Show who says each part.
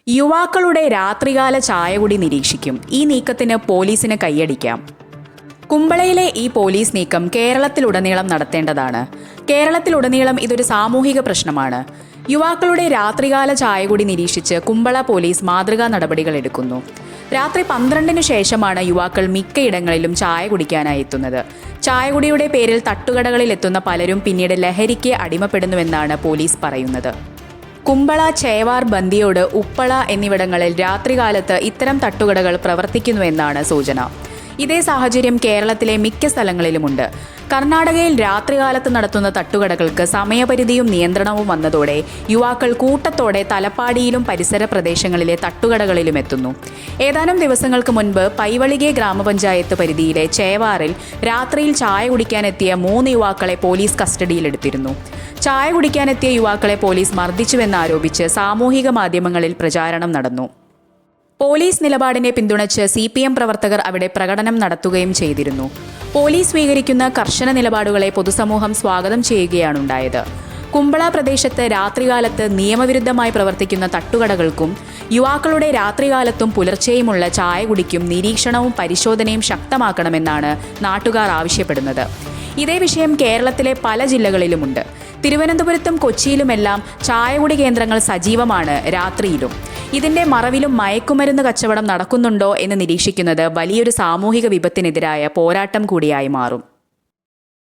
Speaker 1: യുവാക്കളുടെ രാത്രികാല ചായകുടി നിരീക്ഷിക്കും. ഈ നീക്കത്തിന് പോലീസിന് കൈയടിക്കാം. കുമ്പളയിലെ ഈ പോലീസ് നീക്കം കേരളത്തിലുടനീളം നടത്തേണ്ടതാണ്. കേരളത്തിലുടനീളം ഇതൊരു സാമൂഹിക പ്രശ്നമാണ്. യുവാക്കളുടെ രാത്രികാല ചായകുടി നിരീക്ഷിച്ച് കുമ്പള പോലീസ് മാതൃകാ നടപടികൾ എടുക്കുന്നു. രാത്രി 12-നു ശേഷമാണ് യുവാക്കൾ മിക്കയിടങ്ങളിലും ചായ കുടിക്കാനായി എത്തുന്നത്. ചായകുടിയുടെ പേരിൽ തട്ടുകടകളിൽ എത്തുന്ന പലരും പിന്നീട് ലഹരിക്ക് അടിമപ്പെടുന്നുവെന്നാണ് പോലീസ് പറയുന്നത്. കുമ്പള, ചേവാർ, ബന്ദിയോട്, ഉപ്പള എന്നിവിടങ്ങളിൽ രാത്രികാലത്ത് ഇത്തരം തട്ടുകടകൾ പ്രവർത്തിക്കുന്നുവെന്നാണ് സൂചന. ഇതേ സാഹചര്യം കേരളത്തിലെ മിക്ക സ്ഥലങ്ങളിലുമുണ്ട്. കർണാടകയിൽ രാത്രികാലത്ത് നടത്തുന്ന തട്ടുകടകൾക്ക് സമയപരിധിയും നിയന്ത്രണവും വന്നതോടെ യുവാക്കൾ കൂട്ടത്തോടെ തലപ്പാടിയിലും പരിസര പ്രദേശങ്ങളിലെ തട്ടുകടകളിലും എത്തുന്നു. ഏതാനും ദിവസങ്ങൾക്ക് മുൻപ് പൈവളികെ ഗ്രാമപഞ്ചായത്ത് പരിധിയിലെ ചേവാറിൽ രാത്രിയിൽ ചായ കുടിക്കാനെത്തിയ 3 യുവാക്കളെ പോലീസ് കസ്റ്റഡിയിലെടുത്തിരുന്നു. ചായ കുടിക്കാനെത്തിയ യുവാക്കളെ പോലീസ് മർദ്ദിച്ചുവെന്നാരോപിച്ച് സാമൂഹിക മാധ്യമങ്ങളിൽ പ്രചാരണം നടന്നു. പോലീസ് നിലപാടിനെ പിന്തുണച്ച് CPM പ്രവർത്തകർ അവിടെ പ്രകടനം നടത്തുകയും ചെയ്തിരുന്നു. പോലീസ് സ്വീകരിക്കുന്ന കർശന നിലപാടുകളെ പൊതുസമൂഹം സ്വാഗതം ചെയ്യുകയാണുണ്ടായത്. കുമ്പള പ്രദേശത്ത് രാത്രികാലത്ത് നിയമവിരുദ്ധമായി പ്രവർത്തിക്കുന്ന തട്ടുകടകൾക്കും യുവാക്കളുടെ രാത്രികാലത്തും പുലർച്ചെയുമുള്ള ചായ കുടിക്കും നിരീക്ഷണവും പരിശോധനയും ശക്തമാക്കണമെന്നാണ് നാട്ടുകാർ ആവശ്യപ്പെടുന്നത്. ഇതേ വിഷയം കേരളത്തിലെ പല ജില്ലകളിലുമുണ്ട്. തിരുവനന്തപുരത്തും കൊച്ചിയിലുമെല്ലാം ചായകുടി കേന്ദ്രങ്ങൾ സജീവമാണ് രാത്രിയിലും. ഇതിന്റെ മറവിലും മയക്കുമരുന്ന് കച്ചവടം നടക്കുന്നുണ്ടോ എന്ന് നിരീക്ഷിക്കുന്നത് വലിയൊരു സാമൂഹിക വിപത്തിനെതിരായ പോരാട്ടം കൂടിയായി മാറും.